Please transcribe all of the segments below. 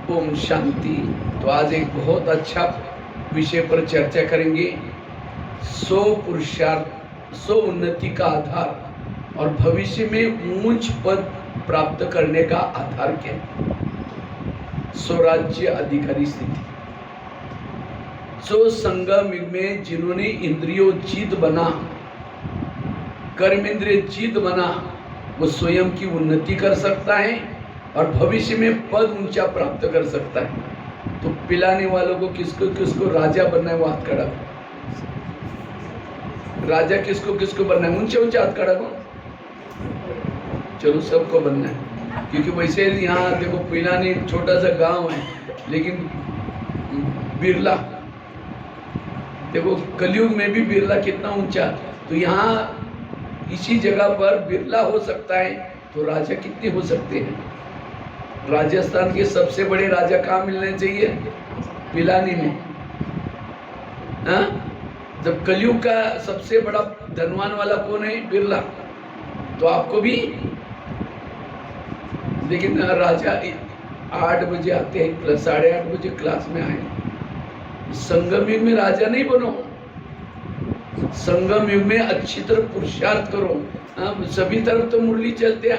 ओम शांति। तो आज एक बहुत अच्छा विषय पर चर्चा करेंगे। 100 पुरुषार्थ 100 उन्नति का आधार और भविष्य में ऊंच पद प्राप्त करने का आधार क्या है। स्वराज्य अधिकारी स्थिति। सो संगम युग में जिन्होंने इंद्रियों जीत बना, कर्मेंद्रिय जीत बना, वो स्वयं की उन्नति कर सकता है और भविष्य में पद ऊंचा प्राप्त कर सकता है। तो पिलाने वालों को किसको किसको राजा बनना है, वो हाथ खड़ा करो। राजा किसको किसको बनना है, ऊंचे ऊंचे हाथ खड़ा करो। चलो सबको बनना है, क्योंकि वैसे यहाँ देखो पिलाने एक छोटा सा गांव है, लेकिन बिरला देखो कलयुग में भी बिरला कितना ऊंचा। तो यहाँ इसी जगह पर बिरला हो सकता है, तो राजा कितने हो सकते हैं। राजस्थान के सबसे बड़े राजा कहाँ मिलने चाहिए, पिलानी में। हाँ, जब कलयुग का सबसे बड़ा धनवान वाला कौन है, बिरला। तो आपको भी, लेकिन राजा 8 बजे आते हैं, 8:30 बजे क्लास में आए। संगम युग में राजा नहीं बनो, संगम युग में अच्छी तरह पुरुषार्थ करो। सभी तरफ तो मुरली चलते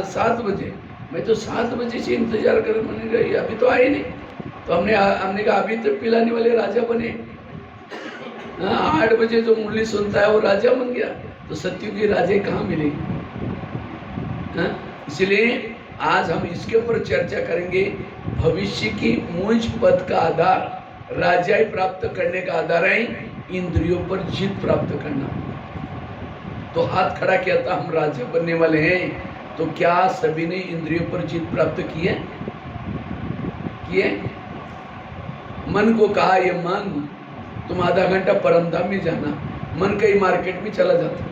7 बजे, मैं तो 7 बजे से इंतजार कर, मैंने कहा अभी तो आए नहीं। तो हमने कहा अभी तो पिलाने वाले राजा बने। 8 बजे जो मुरली सुनता है वो राजा बन गया। तो सत्युग की राजे कहाँ मिलेगी। इसलिए आज हम इसके ऊपर चर्चा करेंगे। भविष्य की ऊंच पद का आधार, राजाई प्राप्त करने का आधार है इंद्रियों पर जीत प्राप्त करना। तो हाथ खड़ा किया था, हम राजा बनने वाले हैं। तो क्या सभी ने इंद्रियों पर जीत प्राप्त की है? मन को कहा, ये मन तुम आधा घंटा परमधाम में जाना। मन कहीं मार्केट में चला जाता,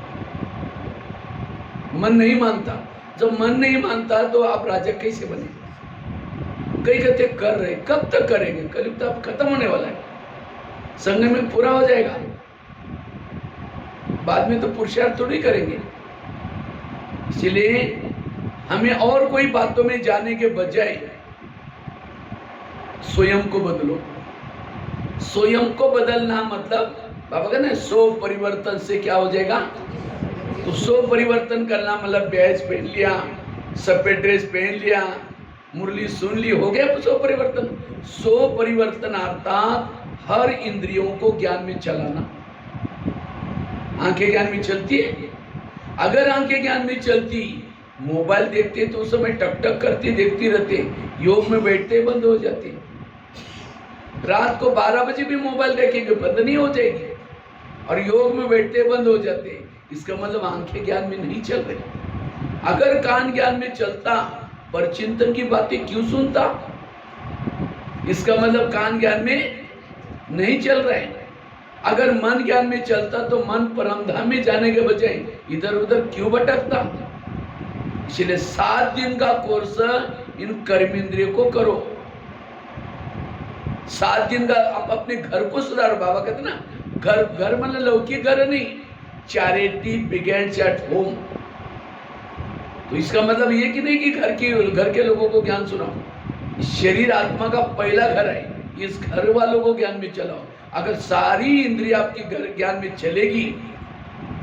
मन नहीं मानता। जब मन नहीं मानता तो आप राजा कैसे बने। कई कहते कर रहे, कब तक करेंगे, कलयुग तो अब खत्म होने वाला है, संग में पूरा हो जाएगा, बाद में तो पुरुषार्थ थोड़ी करेंगे। इसलिए हमें और कोई बातों में जाने के बजाय स्वयं को बदलो। स्वयं को बदलना मतलब बाबा कहते हैं 100 परिवर्तन से क्या हो जाएगा। तो 100 परिवर्तन करना मतलब बैज पहन लिया, सफेद ड्रेस पहन लिया, मुरली सुन ली, हो गया 100 परिवर्तन। 100 परिवर्तन अर्थात हर इंद्रियों को ज्ञान में चलाना। आंखें ज्ञान में चलती है। अगर आंखें ज्ञान में चलती, मोबाइल देखते तो उस समय टक टक करती देखती रहते, योग में बैठते बंद हो जाती। रात को 12 बजे भी मोबाइल देखेंगे, बंद नहीं हो जाएगी, और योग में बैठते बंद हो जाते। इसका मतलब आंखें ज्ञान में नहीं चल रही। अगर कान ज्ञान में चलता, पर चिंतन की बातें क्यों सुनता। इसका मतलब कान ज्ञान में नहीं चल रहे। अगर मन ज्ञान में चलता तो मन परमधाम में जाने के बजाय इधर उधर क्यों भटकता। इसलिए 7 दिन का कोर्स इन कर्मेंद्रियों को करो। 7 दिन का आप अपने घर को सुधारो। बाबा कहते ना, घर मतलब लौकिक घर नहीं, चैरिटी बिगिंस एट होम। तो इसका मतलब ये कि नहीं कि घर के लोगों को ज्ञान सुनाओ। शरीर आत्मा का पहला घर है, इस घर वालों को ज्ञान में चलाओ। अगर सारी इंद्रिय आपकी घर ज्ञान में चलेगी,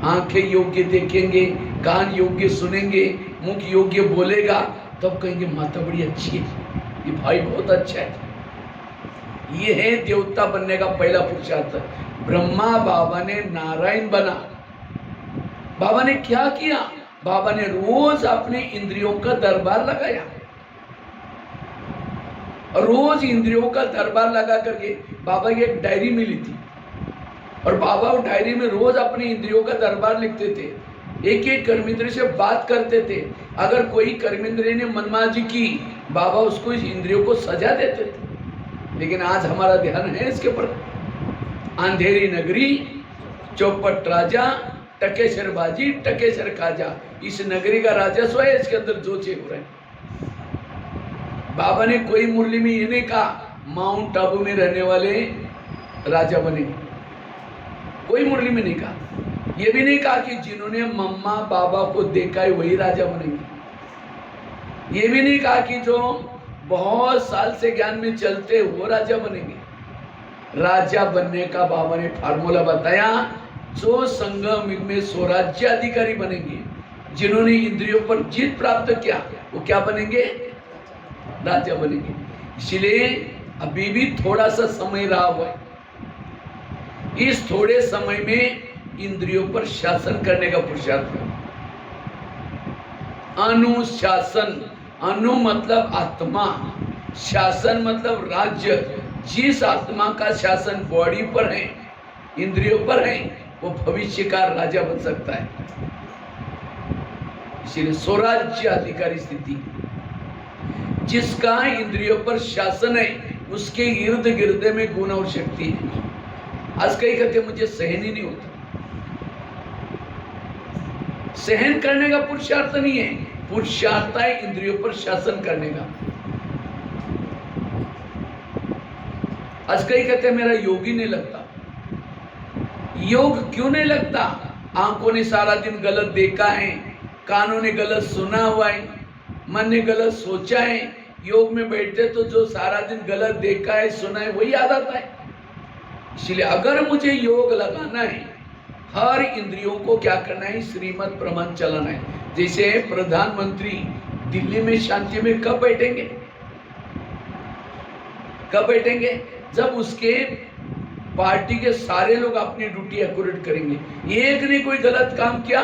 आंखें योग्य देखेंगे, कान योग्य सुनेंगे, मुख योग्य बोलेगा, तब कहेंगे माता बड़ी अच्छी है, ये भाई बहुत अच्छा है। ये है देवता बनने का पहला पुरुषार्थ। ब्रह्मा बाबा ने नारायण बना। बाबा ने क्या किया, बाबा ने रोज अपने इंद्रियों का दरबार लगाया। रोज इंद्रियों का दरबार लगा करके बाबा की एक डायरी मिली थी, और बाबा उस डायरी में रोज अपने इंद्रियों का दरबार लिखते थे। एक एक कर्मेंद्रिय से बात करते थे। अगर कोई कर्मेंद्रिय ने मनमाजी की, बाबा उसको इस इंद्रियों को सजा देते थे। लेकिन आज हमारा ध्यान है इसके ऊपर। अंधेरी नगरी, चौपट राजा, टकेसर बाजी, टकेसर खाजा। इस नगरी का राजस्व है, इसके अंदर जोचे हो रहे हैं। बाबा ने कोई मुरली में ये नहीं कहा माउंट आबू में रहने वाले राजा बनेंगे, कोई मुरली में नहीं कहा। ये भी नहीं कहा कि जिन्होंने मम्मा बाबा को देखा है वही राजा बनेंगे। ये भी नहीं कहा कि जो बहुत साल से ज्ञान में चलते वो राजा बनेंगे। राजा बनने का बाबा ने फार्मूला बताया, जो संगम युग में स्वराज्य अधिकारी बनेंगे, जिन्होंने इंद्रियों पर जीत प्राप्त किया, वो क्या बनेंगे? राजा बनेंगे। इसलिए अभी भी थोड़ा सा समय रहा हुआ है। इस थोड़े समय में इंद्रियों पर शासन करने का पुरुषार्थ करो। अनुशासन, अनु मतलब आत्मा, शासन मतलब राज्य। जिस आत्मा का शासन बॉडी पर है, इंद्रियों पर है, वो भविष्य का राजा बन सकता है। इसलिए स्वराज्य अधिकारी स्थिति, जिसका इंद्रियों पर शासन है, उसके इर्द गिर्द में गुण और शक्ति है। आज कई कहते मुझे सहन ही नहीं होता। सहन करने का पुरुषार्थ नहीं है, पुरुषार्थ है इंद्रियों पर शासन करने का। आज कई कहते मेरा योग ही नहीं लगता। योग क्यों नहीं लगता? आंखों ने सारा दिन गलत देखा है, कानों ने गलत सुना हुआ है, मन ने गलत सोचा है। योग में बैठते तो जो सारा दिन गलत देखा है, सुना है, वही याद आता है। इसलिए अगर मुझे योग लगाना है, हर इंद्रियों को क्या करना है? श्रीमत प्रमाण चलाना है। जैसे प्रधानमंत्री दिल्ली में शांति में कब बैठेंगे? कब बैठेंगे? जब उसके पार्टी के सारे लोग अपनी ड्यूटी एक्यूरेट करेंगे। एक ने कोई गलत काम किया,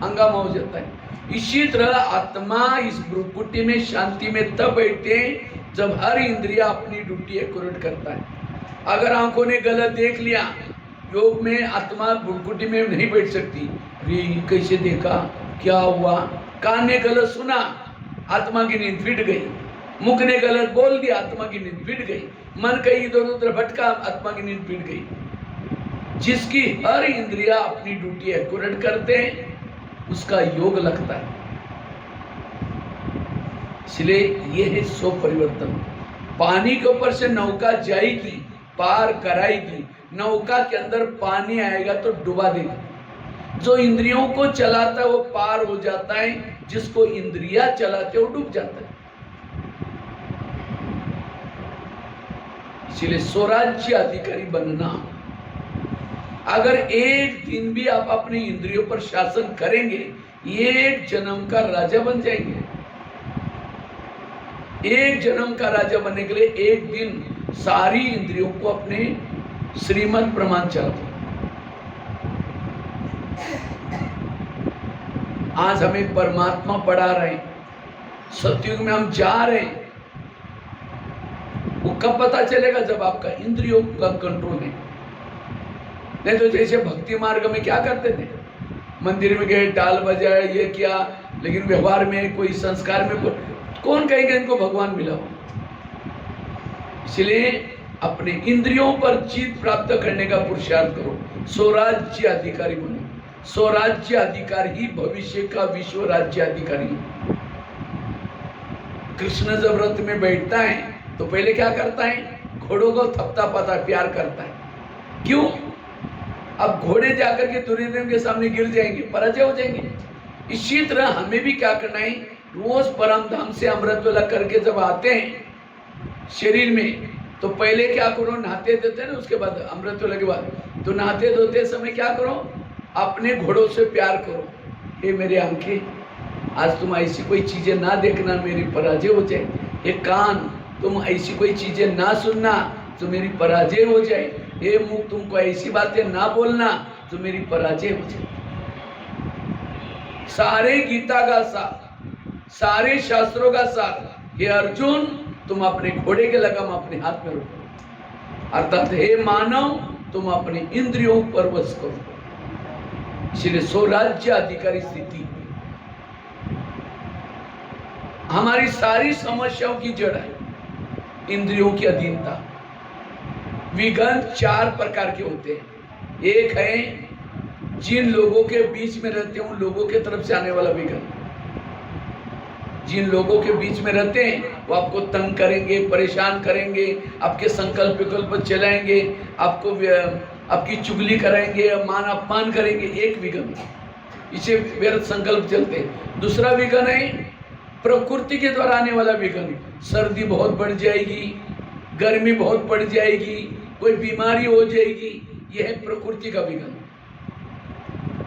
हंगामा हो जाता है। इसी तरह आत्मा इस भ्रुकुटी में शांति में तब बैठते हैं जब हर इंद्रिया अपनी ड्यूटी एक्यूरेट करता है। अगर आंखों ने गलत देख लिया, योग में आत्मा भ्रुकुटी में नहीं बैठ सकती। अरे कैसे देखा, क्या हुआ? कान ने गलत सुना, आत्मा की नींद फिट गई। मुख ने गलत बोल दिया, आत्मा की नींद फिट गई। मन कहीं इधर उधर भटका, आत्मा की नींद फिट गई। जिसकी हर इंद्रिया अपनी ड्यूटी एक्यूरेट करते हैं, उसका योग लगता है। इसलिए ये है सो परिवर्तन। पानी के ऊपर से नौका जाएगी, पार कराएगी, नौका के अंदर पानी आएगा तो डुबा देगा। जो इंद्रियों को चलाता है वो पार हो जाता है, जिसको इंद्रिया चलाते वो डूब जाता है। इसलिए स्वराज्य अधिकारी बनना, अगर एक दिन भी आप अपनी इंद्रियों पर शासन करेंगे, एक जन्म का राजा बन जाएंगे। एक जन्म का राजा बनने के लिए एक दिन सारी इंद्रियों को अपने श्रीमत प्रमाण चलाते। आज हमें परमात्मा पढ़ा रहे हैं, सतयुग में हम जा रहे हैं। वो कब पता चलेगा? जब आपका इंद्रियों का कंट्रोल है। नहीं तो जैसे भक्ति मार्ग में क्या करते थे, मंदिर में गए, टाल बजाए, ये किया, लेकिन व्यवहार में कोई संस्कार में कौन कहेगा इनको भगवान मिला हो? इसलिए अपने इंद्रियों पर जीत प्राप्त करने का पुरुषार्थ करो, स्वराज्य अधिकारी बनो। स्वराज्य अधिकारी ही भविष्य का विश्व राज्य अधिकारी है। कृष्ण जब रथ में बैठता है तो पहले क्या करता है? घोड़ों को थपथा पाता, प्यार करता है। क्यों? अब घोड़े जाकर के दुर्योधन के सामने गिर जाएंगे, पराजय हो जाएंगे। इसी तरह हमें भी क्या करना है? रोज परम धाम से अमृत वेला करके जब आते हैं शरीर में, तो पहले क्या करो? नहाते धोते हैं ना, उसके बाद अमृत वेला के बाद तो नहाते धोते समय क्या करो? अपने घोड़ों से प्यार करो। हे मेरे आंखें, आज तुम ऐसी कोई चीजें ना देखना, मेरी पराजय हो जाए। हे कान, तुम ऐसी कोई चीजें ना सुनना तो मेरी पराजय हो जाए। हे मुख, तुमको ऐसी बातें ना बोलना तो मेरी पराजय हो जाए। सारे गीता का सार, सारे शास्त्रों का सार, हे अर्जुन, तुम अपने घोड़े के लगाम अपने हाथ में रखो। अर्थात हे मानव, तुम अपने इंद्रियों पर वश करो। इसलिए स्वराज्य अधिकारी स्थिति हमारी सारी समस्याओं की जड़ है, इंद्रियों की अधीनता। विघ्न चार प्रकार के होते हैं। एक है जिन लोगों के बीच में रहते हैं उन लोगों के तरफ से आने वाला विघ्न। जिन लोगों के बीच में रहते हैं वो आपको तंग करेंगे, परेशान करेंगे, आपके संकल्प विकल्प चलाएंगे, आपको आपकी चुगली कराएंगे, मान अपमान करेंगे। एक विघ्न, इसे व्यर्थ संकल्प चलते हैं। दूसरा विघ्न है प्रकृति के द्वारा आने वाला विघ्न, सर्दी बहुत बढ़ जाएगी, गर्मी बहुत बढ़ जाएगी, कोई बीमारी हो जाएगी, यह है प्रकृति का विघ्न।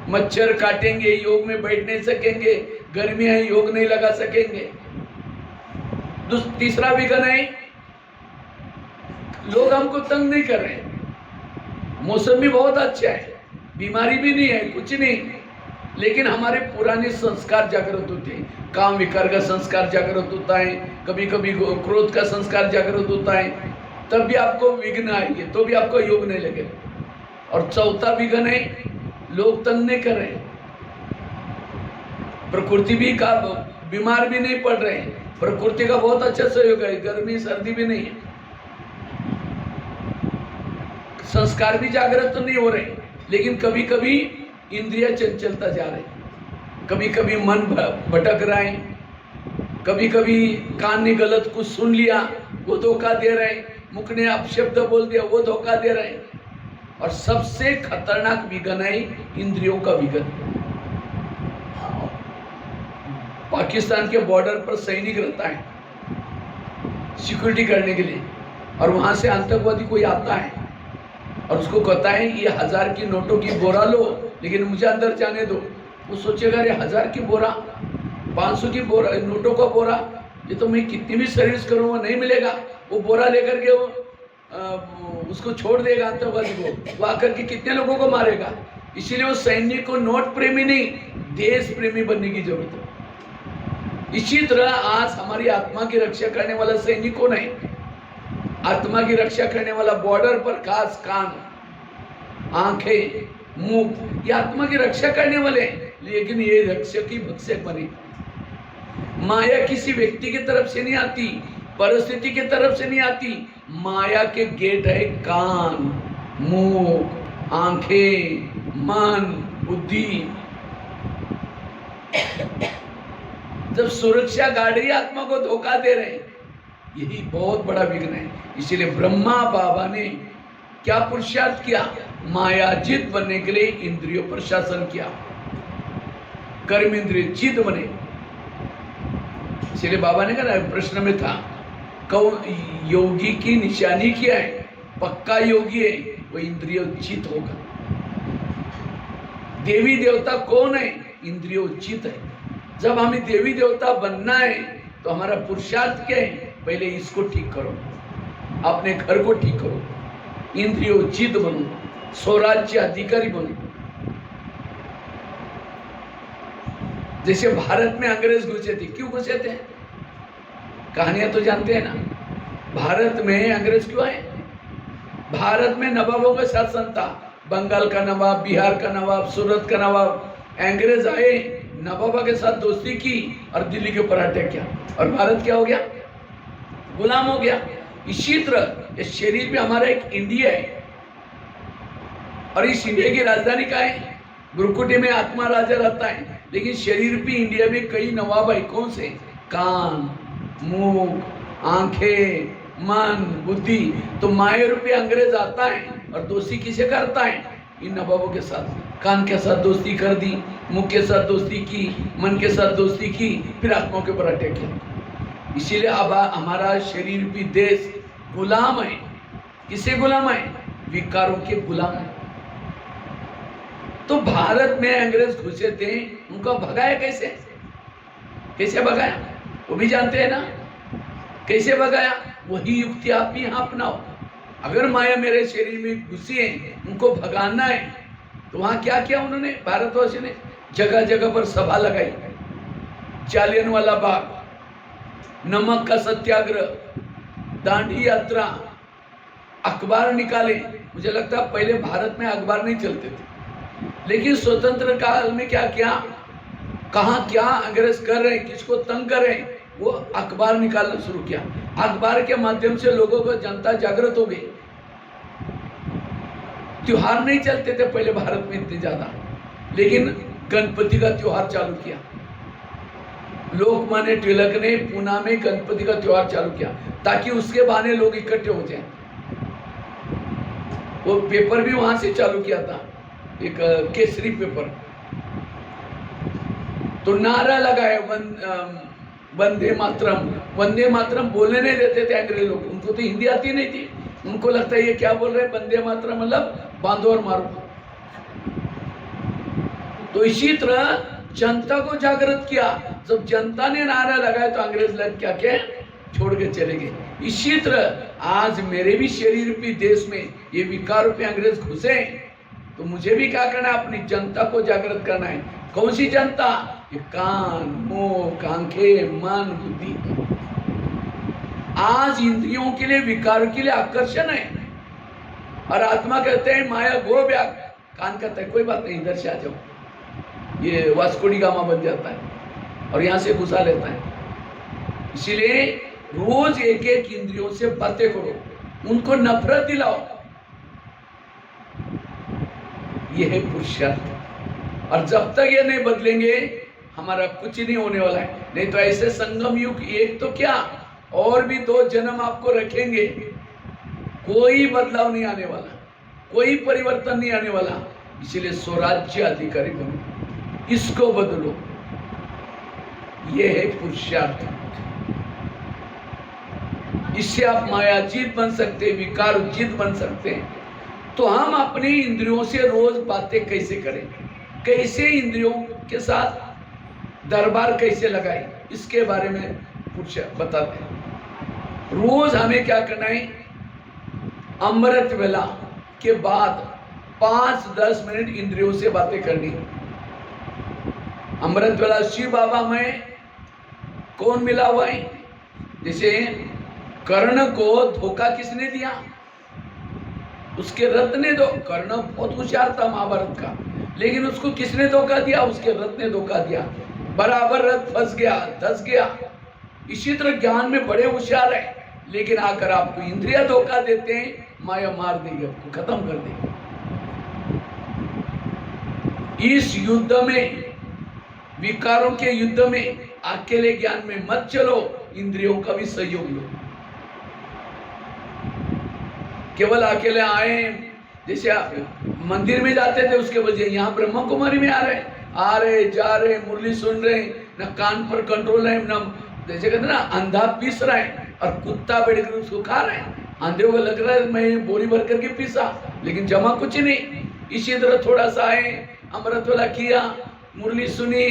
मच्छर काटेंगे, योग में बैठ नहीं सकेंगे, गर्मी है योग नहीं लगा सकेंगे। तीसरा विघ्न है, लोग हमको तंग नहीं कर रहे, मौसम भी बहुत अच्छा है, बीमारी भी नहीं है, कुछ नहीं, लेकिन हमारे पुराने संस्कार जागृत होते हैं। काम विकार का संस्कार जागृत होता है, कभी कभी क्रोध का संस्कार जागृत होता है, तब भी आपको विघ्न आएंगे, तो भी आपको योग नहीं लगेगा। और चौथा विघ्न है, लोग तंग नहीं कर रहे, प्रकृति भी का बीमार भी नहीं पड़ रहे, प्रकृति का बहुत अच्छा सहयोग है, गर्मी सर्दी भी नहीं है, संस्कार भी जागृत तो नहीं हो रहे, लेकिन कभी कभी इंद्रिय चंचलता जा रही, कभी कभी मन भटक रहा है, कभी कभी कान ने गलत कुछ सुन लिया वो धोखा दे रहे, मुख ने अपशब्द बोल दिया वो धोखा दे रहे। और सबसे खतरनाक विघ्न है इंद्रियों का विघ्न। पाकिस्तान के बॉर्डर पर सैनिक रहता है सिक्योरिटी करने के लिए, और वहां से आतंकवादी कोई आता है और उसको कहता है ये 1000 की नोटों की बोरा लो, लेकिन मुझे अंदर जाने दो। वो सोचेगा अरे 1000 की बोरा, 500 की बोरा, नोटों का बोरा, ये तो मैं कितनी भी सर्विस करूँगा नहीं मिलेगा। वो बोरा लेकर के वो उसको छोड़ देगा आतंकवादी को, वो आकर के कितने लोगों को मारेगा। इसीलिए वो सैनिक को नोट प्रेमी नहीं, देश प्रेमी बनने की जरूरत है। इसी तरह आज हमारी आत्मा की रक्षा करने वाला सैनिक कौन है? आत्मा की रक्षा करने वाला बॉर्डर पर खास कान, आंखें, मुख, ये आत्मा की रक्षा करने वाले हैं, लेकिन ये रक्षक ही भक्षक बने। माया किसी व्यक्ति की तरफ से नहीं आती, परिस्थिति की तरफ से नहीं आती, माया के गेट है कान, मुख, आंखें, मन, बुद्धि। जब सुरक्षा गार्ड आत्मा को धोखा दे रहे हैं, यही बहुत बड़ा विघ्न है। इसीलिए ब्रह्मा बाबा ने क्या पुरुषार्थ किया? मायाजित बनने के लिए इंद्रियों पर शासन किया, कर्म इंद्रिय जित बने। इसीलिए बाबा ने कहा, प्रश्न में था कौन योगी की निशानी क्या है? पक्का योगी है वो इंद्रियोचित होगा। देवी देवता कौन है? इंद्रियोचित है। जब हमें देवी देवता बनना है तो हमारा पुरुषार्थ क्या है? पहले इसको ठीक करो, अपने घर को ठीक करो, इंद्रियोचित बनो, स्वराज्य अधिकारी बनो। जैसे भारत में अंग्रेज घुसे थे, क्यों घुसे थे? कहानियां तो जानते हैं ना। भारत में अंग्रेज क्यों आए? भारत में नवाबों का शासन था, बंगाल का नवाब, बिहार का नवाब, सूरत का नवाब। अंग्रेज आए, नवाबा के साथ दोस्ती की और दिल्ली के ऊपर अटैक किया, और भारत क्या हो गया? गुलाम हो गया। इसी तरह इस शरीर में हमारा एक इंडिया है, और इस इंडिया की राजधानी क्या है? ब्रुकुटी में आत्मा राजा रहता है, लेकिन शरीर भी इंडिया में कई नवाब है। कौन से? कान, मुख, आंखें, मन, बुद्धि। तो माया रूपी अंग्रेज आता है और दोस्ती किसे करता है? इन नवाबों के साथ। कान के साथ दोस्ती कर दी, मुख के साथ दोस्ती की, मन के साथ दोस्ती की, फिर आत्माओं के ऊपर अटैक किया। इसीलिए अब हमारा शरीर भी देश गुलाम है। किसे गुलाम है? विकारों के गुलाम है। तो भारत में अंग्रेज घुसे थे, उनको भगाया कैसे? कैसे भगाया वो भी जानते हैं ना। कैसे भगाया? वही युक्ति आप भी यहाँ अपनाओ। अगर माया मेरे शरीर में घुसी है, उनको भगाना है, तो वहां क्या किया उन्होंने? भारतवासी ने जगह जगह पर सभा लगाई, जालियनवाला बाग, नमक का सत्याग्रह, दांडी यात्रा, अखबार निकाले। मुझे लगता है पहले भारत में अखबार नहीं चलते थे, लेकिन स्वतंत्र काल में क्या किया, कहाँ क्या अंग्रेज कर रहे हैं, किसको तंग कर रहे हैं, वो अखबार निकालना शुरू किया। अखबार के माध्यम से लोगों को जनता जागृत हो गई। त्योहार नहीं चलते थे पहले भारत में इतने ज्यादा, लेकिन गणपति का त्योहार चालू किया। लोकमान्य तिलक ने पूना में गणपति का त्योहार चालू किया, ताकि उसके बहाने लोग इकट्ठे हो जाएं। वो पेपर भी वहां से चालू किया था, एक केसरी पेपर। तो नारा लगाया वंदे मातरम। वंदे मातरम बोलने नहीं देते थे अंग्रेज लोग, उनको तो हिंदी आती नहीं थी। उनको लगता है ये क्या बोल रहे हैं, वंदे मातरम मतलब बांधो और मारो। तो इसी तरह जनता को जागृत किया। जब जनता ने नारा लगाया तो अंग्रेज लोग क्या क्या छोड़ के चले गए। इसी तरह आज मेरे भी शरीर रूपी देश में ये विकार रूपी अंग्रेज घुसे, तो मुझे भी क्या करना है, अपनी जनता को जागृत करना है। कौन सी जनता? ये कान, मुंह, आंखें, मन, बुद्धि। आज इंद्रियों के लिए, विकारों के लिए आकर्षण है, और आत्मा कहते हैं माया गो व्याग। कान कहता है कोई बात नहीं, इधर से आ जाओ, ये वास्को डी गामा बन जाता है और यहां से घुसा लेता है। इसीलिए रोज एक एक इंद्रियों से बातें करो, उनको नफरत दिलाओ। यह है पुरुषार्थ। और जब तक ये नहीं बदलेंगे हमारा कुछ नहीं होने वाला है। नहीं तो ऐसे संगम युग, एक तो क्या और भी 2 जन्म आपको रखेंगे, कोई बदलाव नहीं आने वाला, कोई परिवर्तन नहीं आने वाला। इसीलिए स्वराज्य अधिकारी बनो, इसको बदलो। यह है पुरुषार्थ। इससे आप मायाजीत बन सकते हैं, विकारजीत बन सकते हैं। तो हम अपनी इंद्रियों से रोज बातें कैसे करें, कैसे इंद्रियों के साथ दरबार कैसे लगाए, इसके बारे में बताते हैं। रोज हमें क्या करना है, अमृत वेला के बाद 5-10 मिनट इंद्रियों से बातें करनी। अमृत वेला शिव बाबा में कौन मिला हुआ है? जैसे कर्ण को धोखा किसने दिया? उसके रथ ने कर्ण बहुत होशियार था महाभारत का, लेकिन उसको किसने धोखा दिया? उसके रथ ने धोखा दिया। बराबर रथ फंस गया, धस गया। इसी तरह ज्ञान में बड़े होशियार है, लेकिन आकर आपको इंद्रिया धोखा देते हैं, माया मार देगी, आपको खत्म कर देगी। इस युद्ध में, विकारों के युद्ध में अकेले ज्ञान में मत चलो, इंद्रियों का भी सहयोग लो। केवल अकेले आए, जैसे मंदिर में जाते थे उसके बजाय यहाँ ब्रह्मा कुमारी में आ रहे जा रहे, मुरली सुन रहे, न कान पर कंट्रोल है, न जैसे कहते ना अंधा पीस रहा है और कुत्ता बैठकर उसको खा रहा है। अंधे को लग रहा है मैं बोरी भर करके पीसा, लेकिन जमा कुछ नहीं। इसी तरह थोड़ा सा आए, अमृत वाला किया, मुरली सुनी,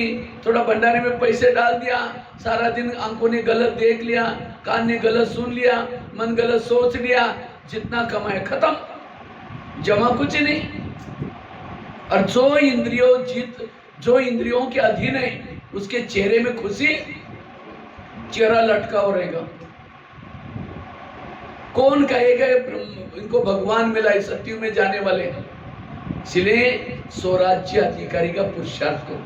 थोड़ा भंडारे में पैसे डाल दिया, सारा दिन आंखों ने गलत देख लिया, कान ने गलत सुन लिया, मन गलत सोच लिया, जितना कमाए खत्म, जमा कुछ नहीं। और जो इंद्रियों के अधीन है, उसके चेहरे में खुशी, चेहरा लटका हो रहेगा। कौन कहेगा इनको भगवान मिला, इस सत्युग में जाने वाले। इसलिए स्वराज्य अधिकारी का पुरुषार्थ करो,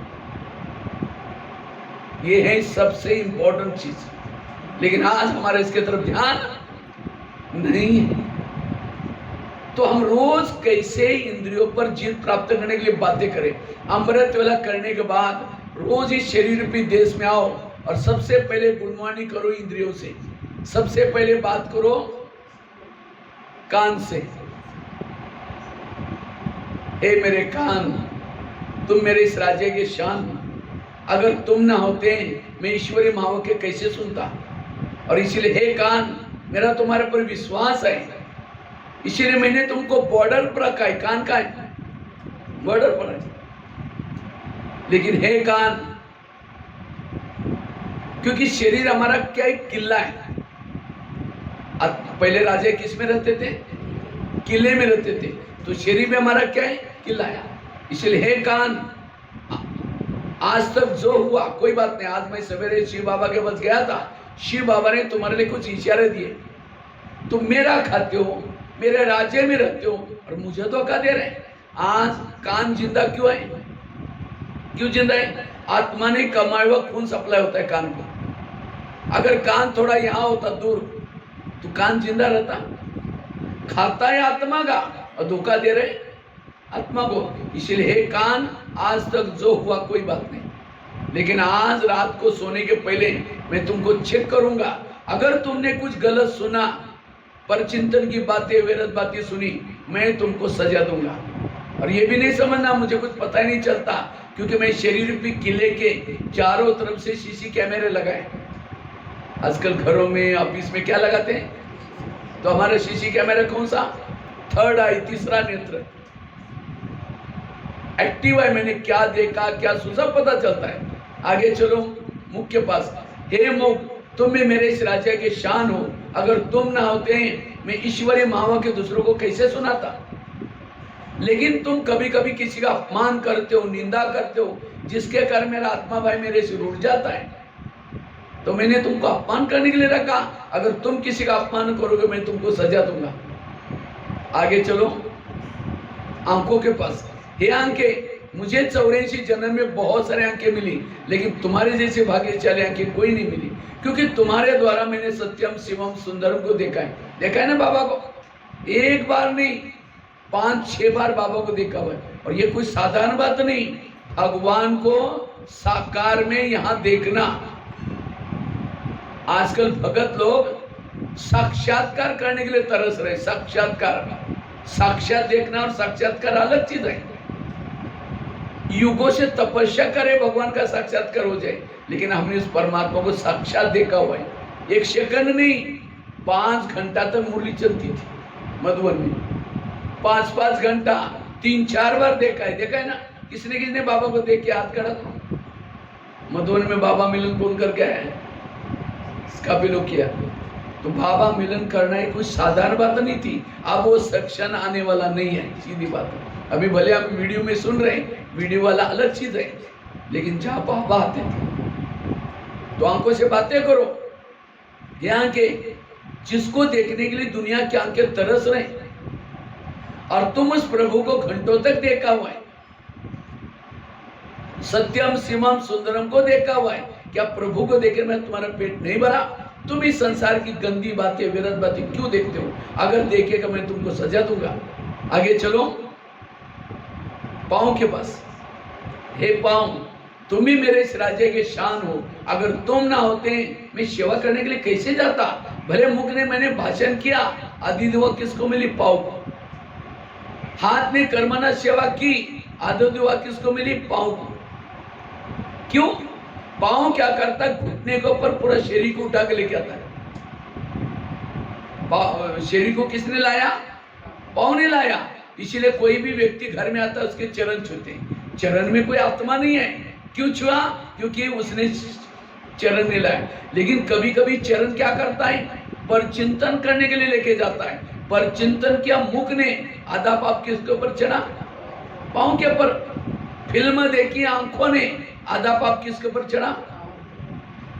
ये है सबसे इंपॉर्टेंट चीज। लेकिन आज हमारा इसके तरफ ध्यान नहीं है। तो हम रोज कैसे इंद्रियों पर जीत प्राप्त करने के लिए बातें करें। अमृत वेला करने के बाद रोज इस शरीर रूपी देश में आओ और सबसे पहले गुणवाणी करो इंद्रियों से। सबसे पहले बात करो कान से। हे मेरे कान, तुम मेरे इस राज्य के शान, अगर तुम ना होते मैं ईश्वरी महावाक्य कैसे सुनता। और इसीलिए हे कान, मेरा तुम्हारे पर विश्वास है, इसीलिए मैंने तुमको बॉर्डर पर रखा है। कान का है, बॉर्डर पर है। लेकिन हे कान, क्योंकि शरीर हमारा क्या एक किला है। पहले राजे किस में रहते थे? किले में रहते थे। तो शरीर में हमारा क्या है? किला है। इसलिए हे कान, आज तक जो हुआ कोई बात नहीं। आज मैं सवेरे शिव बाबा के पास गया था, शिव बाबा ने तुम्हारे लिए कुछ इशारे दिए। तुम मेरा खाते हो, मेरे राज्य में रहते हो और मुझे धोखा दे रहे हैं। आज कान जिंदा क्यों है? क्यों जिंदा है? आत्मा ने कमाया हुआ खून सप्लाई होता है कान को। अगर कान थोड़ा यहां होता दूर तो कान जिंदा रहता। खाता है आत्मा का और धोखा दे रहे आत्मा को। इसलिए हे कान, आज तक जो हुआ कोई बात नहीं, लेकिन आज रात को सोने के पहले मैं तुमको चेक करूंगा। अगर तुमने कुछ गलत सुना, पर चिंतन की बातें, वेरत बातें सुनी, मैं तुमको सजा दूंगा। और ये भी नहीं समझना मुझे कुछ पता ही नहीं चलता, क्योंकि मैं शरीर रूपी किले के चारों तरफ से सीसी कैमरे लगाए। आजकल घरों में ऑफिस में क्या लगाते हैं? तो हमारा सीसी कैमरा कौन सा? थर्ड आई, तीसरा नेत्र एक्टिव है। मैंने क्या देखा क्या सुना पता चलता है। आगे चलो मुख्य पास। हे मुख, तुम भी मेरे इस राज्य के शान हो, अगर तुम ना होते मैं ईश्वरीय महावा के दूसरों को कैसे सुनाता? लेकिन तुम कभी कभी किसी का अपमान करते हो, निंदा करते हो, जिसके कारण मेरा आत्मा भाई मेरे से रूठ जाता है। तो मैंने तुमको अपमान करने के लिए रखा। अगर तुम किसी का अपमान करोगे मैं तुमको सजा दूंगा। आगे चलो आंखों के पास। हे आंखें, मुझे 84 जन्म में बहुत सारे आंखें मिली, लेकिन तुम्हारे जैसे भाग्यशाली आंखें कोई नहीं मिली, क्योंकि तुम्हारे द्वारा मैंने सत्यम शिवम सुंदरम को देखा है। देखा है ना बाबा को? एक बार नहीं 5-6 बार बाबा को देखा हुआ है। और ये कोई साधारण बात नहीं, भगवान को साकार में यहाँ देखना। आजकल भगत लोग साक्षात्कार करने के लिए तरस रहे। साक्षात देखना और साक्षात्कार अलग चीज है। युगों से तपस्या करे भगवान का साक्षात्कार हो जाए, लेकिन हमने उस परमात्मा को साक्षात देखा हुआ है। एक सेकंड नहीं 5 घंटा तक मुरली चलती थी मधुबन में। 5-5 घंटा 3-4 बार देखा है ना। किसने बाबा को देख के हाथ खड़ा था? मधुबन में बाबा मिलन कौन करके आया है? इसका भी लोग किया। तो बाबा मिलन करना एक कोई साधारण बात नहीं थी। अब वो सेक्शन आने वाला नहीं है, सीधी बात है। अभी भले आप वीडियो में सुन रहे हैं, वीडियो वाला अलग चीज है, लेकिन जहां बाबा आते थे तो आंखों से बातें करो। ये आंखें जिसको देखने के लिए दुनिया की आंखें तरस रहे, और तुम उस प्रभु को घंटों तक देखा हुआ है, सत्यम शिवम सुंदरम को देखा हुआ है। क्या प्रभु को देखे मैं तुम्हारा पेट नहीं भरा? तुम इस संसार की गंदी बातें, विरत बातें क्यों देखते हो? अगर देखेगा मैं तुमको सजा दूंगा। आगे चलो पांव के पास। हे पांव, तुम ही मेरे इस राज्य के शान हो, अगर तुम ना होते मैं सेवा करने के लिए कैसे जाता? भले मुख ने मैंने भाषण किया, आदिदेवा किसको मिली? पांव को। हाथ ने कर्मना सेवा की, आदिदेवा किसको मिली? पांव को। क्यों? पांव क्या करता? घुटने के ऊपर पूरा शरीर को उठा के लेके आता है। शरीर को किसने लाया? पांव ने लाया। इसीलिए कोई भी व्यक्ति घर में आता है उसके चरण छूते हैं। चरण में कोई आत्मा नहीं है। क्यों छुआ? क्योंकि उसने चरण नहीं लाया। लेकिन कभी कभी चरण क्या करता है? पर चिंतन करने के लिए लेके जाता है। पर चिंतन किया मुख ने, आधा पाप किसके ऊपर चढ़ा? पांव के ऊपर। फिल्म देखी आंखों ने, आधा पाप किसके ऊपर चढ़ा?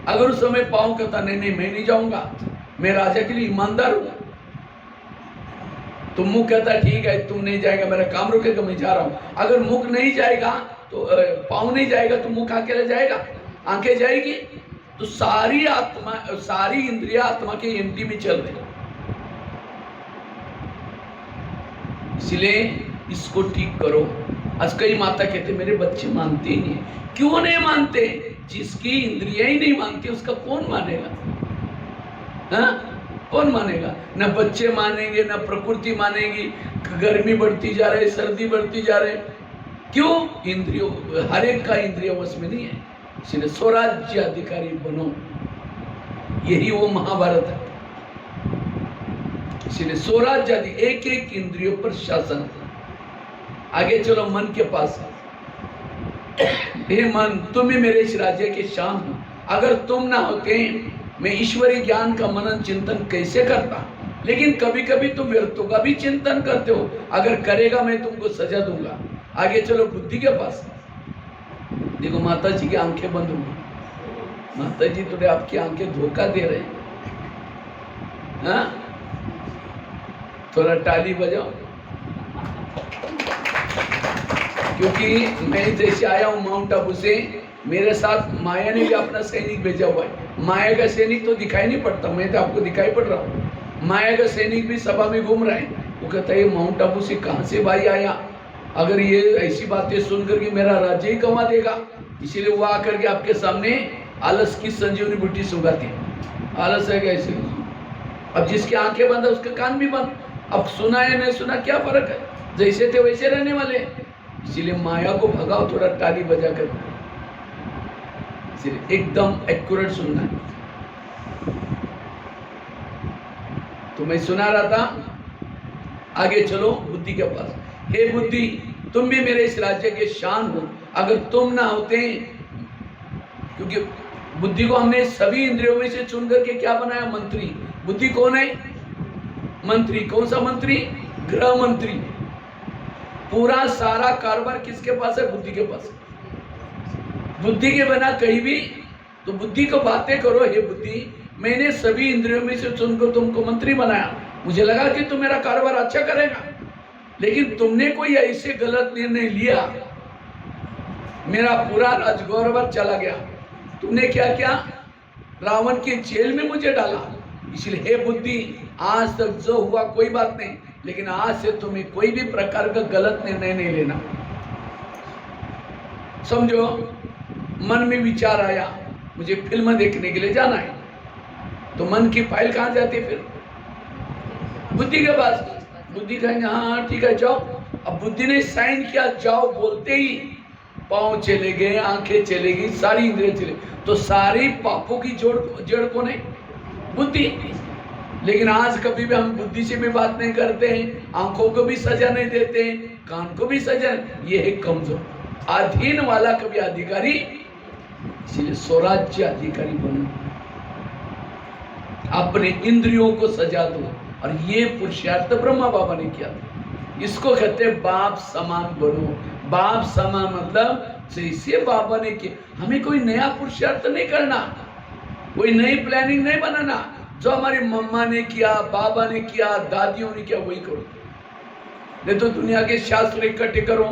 अगर उस समय पांव कहता नहीं मैं नहीं जाऊंगा, मैं राजा के लिए ईमानदार हूं, तो मुख कहता ठीक है तुम नहीं जाएगा, मेरा काम रुकेगा, मैं जा रहा हूं। अगर मुख नहीं जाएगा तो पांव नहीं जाएगा तो मुख अकेला जाएगा, आंखें जाएगी। तो सारी आत्मा, सारी इंद्रिया आत्मा के एमटी में चल रही। इसलिए इसको ठीक करो। आज कई माता कहते मेरे बच्चे मानते ही नहीं। क्यों नहीं मानते? जिसकी इंद्रियां ही नहीं मानती उसका कौन मानेगा? हाँ? कौन मानेगा? न बच्चे मानेंगे, न प्रकृति मानेगी। गर्मी बढ़ती जा रही है, सर्दी बढ़ती जा रही है। क्यों? इंद्रियों, हर एक का इंद्रिय वश में नहीं है। इसलिए स्वराज्य अधिकारी बनो, यही वो महाभारत है। इसलिए स्वराज्य एक एक इंद्रियों पर शासन। आगे चलो मन के पास। हे मन, तुम ही मेरे इस राज्य के शान हो, अगर तुम ना होते मैं ईश्वरीय ज्ञान का मनन चिंतन कैसे करता? लेकिन कभी कभी तुम व्यर्थों का भी चिंतन करते हो। अगर करेगा मैं तुमको सजा दूंगा। आगे चलो बुद्धि के पास। देखो माता जी की आंखें बंद होंगी। माता जी थोड़े आपकी आंखें धोखा दे रहे हैं। हाँ? थोड़ा ताली बजाओ, क्योंकि मैं जैसे आया हूं माउंट आबू से, मेरे साथ माया ने भी अपना सैनिक भेजा हुआ है। माया का सैनिक तो दिखाई नहीं पड़ता, मैं तो आपको दिखाई पड़ रहा हूँ। माया का सैनिक भी सभा में घूम रहा है। वो कहता है माउंट आबू से कहाँ से भाई आया? अगर ये ऐसी बातें सुनकर के मेरा राज्य ही कमा देगा। इसीलिए वो आकर के आपके सामने आलस की संजीवनी बूटी सुगाती। आलस है कैसे? अब जिसकी आंखें बंद है उसका कान भी बंद। अब सुना या नहीं सुना क्या फर्क है? जैसे थे वैसे रहने वाले। इसीलिए माया को भगाओ, थोड़ा ताली बजा कर। इसीलिए एकदम एक्यूरेट सुनना है। तो मैं सुना रहा था, आगे चलो बुद्धि के पास। हे बुद्धि, तुम भी मेरे इस राज्य के शान हो। अगर तुम ना होते, क्योंकि बुद्धि को हमने सभी इंद्रियों में से चुन करके क्या बनाया? मंत्री। बुद्धि कौन है? मंत्री। कौन सा मंत्री? गृह मंत्री। पूरा सारा कारोबार किसके पास है? बुद्धि के पास। बुद्धि के बिना कहीं भी, तो बुद्धि को बातें करो, हे बुद्धि मैंने सभी इंद्रियों में से चुनकर तुमको मंत्री बनाया, मुझे लगा कि तुम मेरा कारोबार अच्छा करेगा, लेकिन तुमने कोई ऐसे गलत निर्णय लिया, मेरा पूरा राजगौरव चला गया। तुमने क्या किया? रावण के जेल में मुझे डाला। इसलिए हे बुद्धि, आज तक जो हुआ कोई बात नहीं, लेकिन आज से तुम्हें कोई भी प्रकार का गलत निर्णय नहीं लेना। समझो, मन में विचार आया मुझे फिल्म देखने के लिए जाना है, तो मन की फाइल कहां जाती है? फिर बुद्धि के पास। बुद्धि कहेंगे हाँ ठीक है जाओ। अब बुद्धि ने साइन किया जाओ, बोलते ही पांव चले गए, आंखें चले गई, सारी इंद्रियां चले, तो सारी पापों की जड़ कौन है? बुद्धि। लेकिन आज कभी भी हम बुद्धि से भी बात नहीं करते हैं, आंखों को भी सजा नहीं देते हैं, कान को भी सजा। ये है कमजोर। अधीन वाला कभी अधिकारी, इसलिए स्वराज्य अधिकारी बनो, अपने इंद्रियों को सजा दो। और ये पुरुषार्थ ब्रह्मा बाबा ने किया था। इसको कहते हैं बाप समान बनो। बाप समान मतलब जैसे बाबा ने किया। हमें कोई नया पुरुषार्थ नहीं करना, कोई नई प्लानिंग नहीं बनाना। जो हमारी मम्मा ने किया, बाबा ने किया, दादियों ने किया, वही करो। नहीं तो दुनिया के शास्त्र इकट्ठे करो,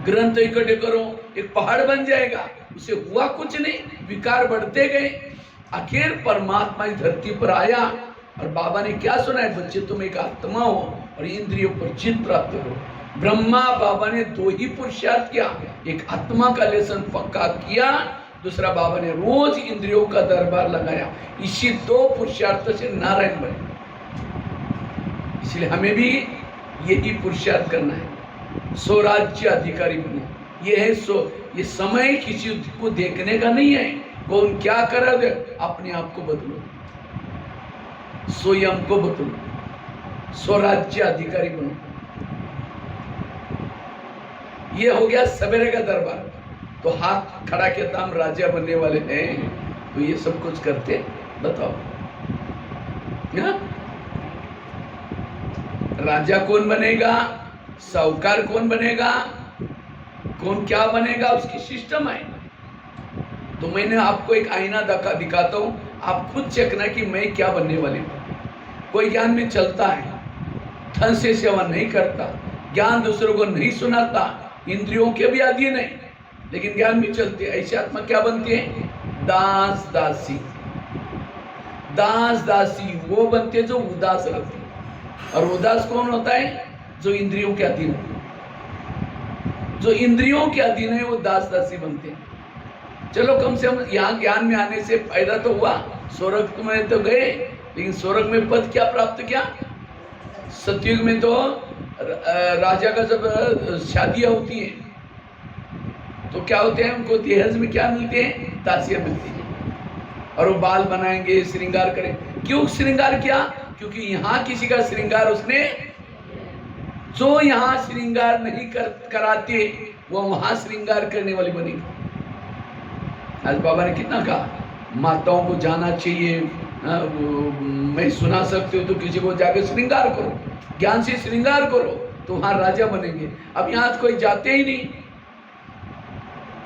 ग्रंथ इकट्ठे करो, एक पहाड़ बन जाएगा। उसे हुआ कुछ नहीं, विकार बढ़ते गए। आखिर परमात्मा इस धरती पर आया और बाबा ने क्या सुनाया? बच्चे तुम एक आत्मा हो और इंद्रियों पर जीत प्राप्त करो। ब्रह्मा बाबा ने दो ही पुरुषार्थ किया, एक आत्मा का लेसन पक्का किया, दूसरा बाबा ने रोज इंद्रियों का दरबार लगाया। इसी दो पुरुषार्थ से नारायण बने। इसलिए हमें भी यही पुरुषार्थ करना है, स्वराज्य अधिकारी बनो। ये है ये समय किसी को देखने का नहीं है, कौन क्या कर रहा है, अपने आप को बदलो, स्वयं को बदलो, स्वराज्य अधिकारी बनो। ये हो गया सवेरे का दरबार। तो हाथ खड़ा किया, हम राजा बनने वाले हैं, तो ये सब कुछ करते। बताओ राजा कौन बनेगा, साहूकार कौन बनेगा, कौन क्या बनेगा, उसकी सिस्टम है। तो मैंने आपको एक आईना दिखाता हूं, आप खुद चेकना कि मैं क्या बनने वाले हूं। कोई ज्ञान में चलता है, धन से सेवा नहीं करता, ज्ञान दूसरों को नहीं सुनाता, इंद्रियों के भी अधीन है, लेकिन ज्ञान में चलती है, ऐसी आत्मा क्या बनती है? दास दासी। दास दासी वो बनते जो उदास रहते हैं। और उदास कौन होता है? जो इंद्रियों के अधीन है। जो इंद्रियों के अधीन है वो दास दासी बनते हैं। चलो कम से कम यहाँ ज्ञान में आने से फायदा तो हुआ, स्वर्ग में तो गए, लेकिन स्वर्ग में पद क्या प्राप्त किया? सतयुग में तो राजा का जब शादियां होती हैं तो क्या होते हैं? उनको दहेज में क्या मिलते हैं? दासियां मिलती हैं। और वो बाल बनाएंगे, श्रृंगार करेंगे। क्यों श्रृंगार किया? क्योंकि यहाँ किसी का श्रृंगार उसने, जो यहाँ श्रृंगार नहीं कराते वो वहां श्रृंगार करने वाली बनेगी। आज बाबा ने कितना कहा, माताओं को जाना चाहिए। मैं सुना सकती हूँ तो किसी को जाकर श्रृंगार करो, ज्ञान से श्रृंगार करो, तो वहां राजा बनेंगे। अब यहाँ कोई जाते ही नहीं,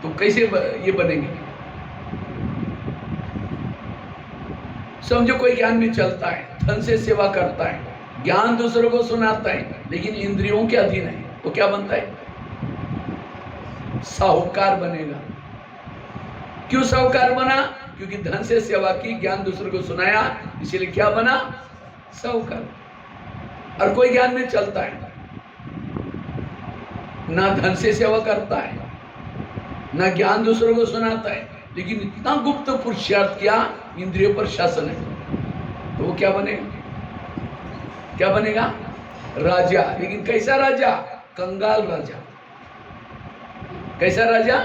तो कैसे ये बनेंगे? समझो, कोई ज्ञान में चलता है, धन से सेवा करता है, ज्ञान दूसरों को सुनाता है, लेकिन इंद्रियों के अधीन है, तो क्या बनता है? साहूकार बनेगा। क्यों साहूकार बना? क्योंकि धन से सेवा की, ज्ञान दूसरों को सुनाया, इसीलिए क्या बना? साहूकार। और कोई ज्ञान में चलता है, ना धन से सेवा करता है, ना ज्ञान दूसरों को सुनाता है, लेकिन इतना गुप्त पुरुषार्थ किया, इंद्रियों पर शासन है, तो वो क्या बनेगा? क्या बनेगा? राजा। लेकिन कैसा राजा? कंगाल राजा। कैसा राजा?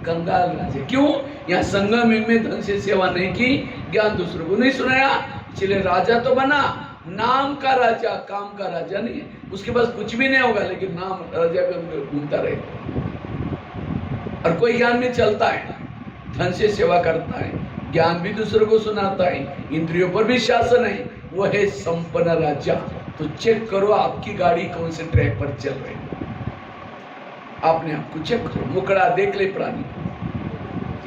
कंगाल राजा। क्यों? यहाँ संगम में धन से सेवा नहीं की, ज्ञान दूसरों को नहीं सुनाया, इसलिए राजा तो बना, नाम का राजा, काम का राजा नहीं है। उसके पास कुछ भी नहीं होगा, लेकिन नाम राजा का घूमता रहे। और कोई ज्ञान में चलता है, धन से सेवा करता है, ज्ञान भी दूसरों को सुनाता है, इंद्रियों पर भी शासन है, वो है संपन्न राजा। तो चेक करो आपकी गाड़ी कौन से ट्रैक पर चल रही है, आपने आपको चेक करो। मुकड़ा देख ले प्राणी,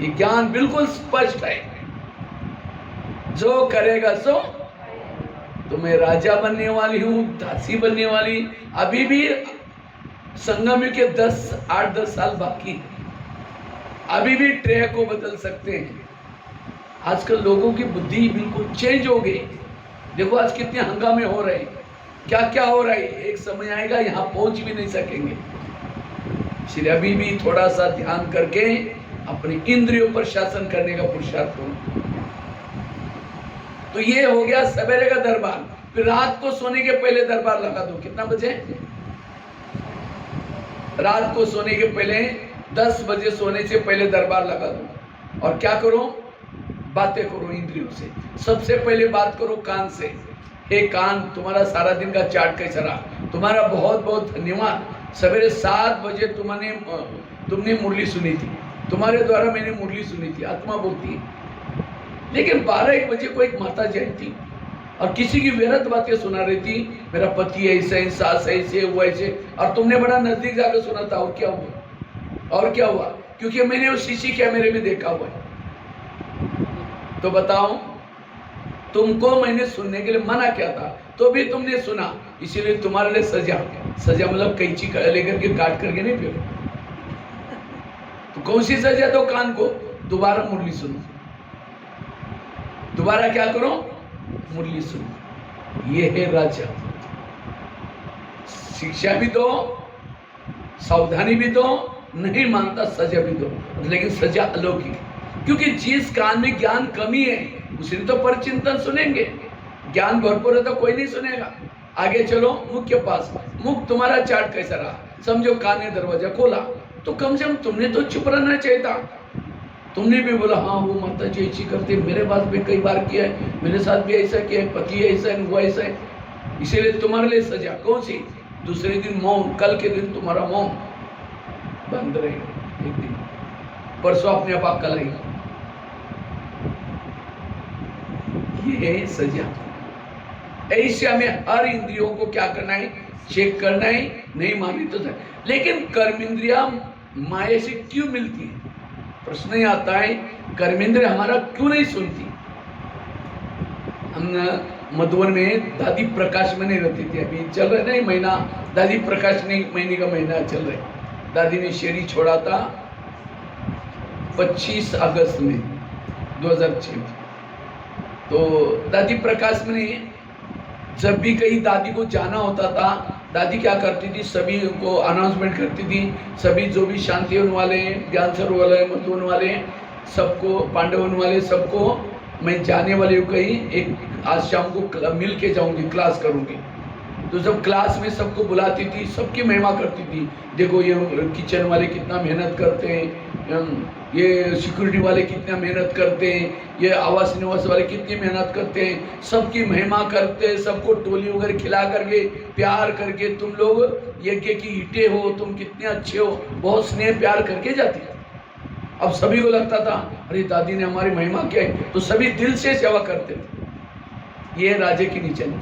ये ज्ञान बिल्कुल स्पष्ट है। जो करेगा सो, तो मैं राजा बनने वाली हूं, दासी बनने वाली। अभी भी संगम के 8-10 साल बाकी है, अभी भी ट्रैक को बदल सकते हैं। आजकल लोगों की बुद्धि बिल्कुल चेंज हो गई। देखो आज कितने हंगामे हो रहे हैं, क्या क्या हो रहा है। एक समय आएगा यहाँ पहुंच भी नहीं सकेंगे। इसलिए अभी भी थोड़ा सा ध्यान करके अपने इंद्रियों पर शासन करने का पुरुषार्थ करो। तो ये हो गया सवेरे का दरबार। फिर रात को सोने के पहले दरबार लगा दो। कितना बजे? रात को सोने के पहले 10 बजे सोने से पहले दरबार लगा दो। और क्या करो? बातें करो इंद्रियों से। सबसे पहले बात करो कान से। हे कान, तुम्हारा सारा दिन का चार्ट कैसा रहा? तुम्हारा बहुत बहुत धन्यवाद। सवेरे 7 बजे तुमने मुरली सुनी थी, तुम्हारे द्वारा मैंने मुरली सुनी थी, आत्मा बोलती है। लेकिन 12-1 बजे को एक माता जी आई थी और किसी की व्यर्थ बातें सुना रही थी, मेरा पति ऐसा है, सास ऐसे, वो ऐसे, और तुमने बड़ा नजदीक जाकर सुना था। और क्या हुआ? और क्या हुआ? क्योंकि मैंने उस शीशी कैमरे में देखा हुआ है। तो बताओ, तुमको मैंने सुनने के लिए मना किया था, तो भी तुमने सुना, इसीलिए तुम्हारे लिए सजा। सजा मतलब कैंची लेकर के काट करके नहीं फिर। तो कौन सी सजा दो कान को? दोबारा मुरली सुनो, दोबारा क्या करो? मुरली सुनो। ये है राजा। शिक्षा भी दो, सावधानी भी दो, नहीं मानता सजा भी दो, लेकिन सजा अलौकिक। क्योंकि जिस कान में ज्ञान कमी है उसे तो परचिंतन सुनेंगे, ज्ञान भरपूर है तो कोई नहीं सुनेगा। आगे चलो मुख के पास। मुख तुम्हारा चार्ट कैसा रहा? समझो कान ने दरवाजा खोला, तो कम से कम तुमने तो चुप रहना चाहिए था। तुमने भी बोला हाँ वो माता जी ऐसी करते, मेरे पास भी कई बार किया है, मेरे साथ भी ऐसा किया है, पति ऐसा है, वो ऐसा है। इसीलिए तुम्हारे लिए सजा कौन सी? दूसरे दिन मौन, कल के दिन तुम्हारा मौन बंद रहेगा। एक दिन परसों अपने आप कल आएगा। ये है सजा। ऐसे हमें हर इंद्रियों को क्या करना है? चेक करना है। नहीं मानी तो सही। लेकिन कर्मेंद्रिया माया से क्यों मिलती है? प्रश्न ही आता है, कर्मेंद्रिय हमारा क्यों नहीं सुनती? हम मधुबन में दादी प्रकाश में नहीं रहती थी, अभी चल रहे नहीं महीना, दादी प्रकाश नहीं महीने का महीना चल रहा है। दादी ने शेरी छोड़ा था 25 अगस्त में 2006 में। तो दादी प्रकाश में जब भी कहीं दादी को जाना होता था, दादी क्या करती थी? सभी को अनाउंसमेंट करती थी, सभी जो भी शांतिवन वाले हैं, ज्ञान सरोवर वाले, मधुबन वाले हैं, सबको, पांडवन वाले सबको, मैं जाने वाले को कहीं एक आज शाम को मिल के जाऊँगी, क्लास करूँगी। तो जब क्लास में सबको बुलाती थी, सबकी महिमा करती थी। देखो ये किचन वाले कितना मेहनत करते हैं, ये सिक्योरिटी वाले कितना मेहनत करते हैं, ये आवास निवास वाले कितनी मेहनत करते हैं। सबकी महिमा करते, सबको टोली वगैरह खिला करके, प्यार करके, तुम लोग यज्ञ की ईंटें हो, तुम कितने अच्छे हो, बहुत स्नेह प्यार करके जाती थी। अब सभी को लगता था अरे दादी ने हमारी महिमा किया है, तो सभी दिल से सेवा करते थे। ये राजे की नीचे।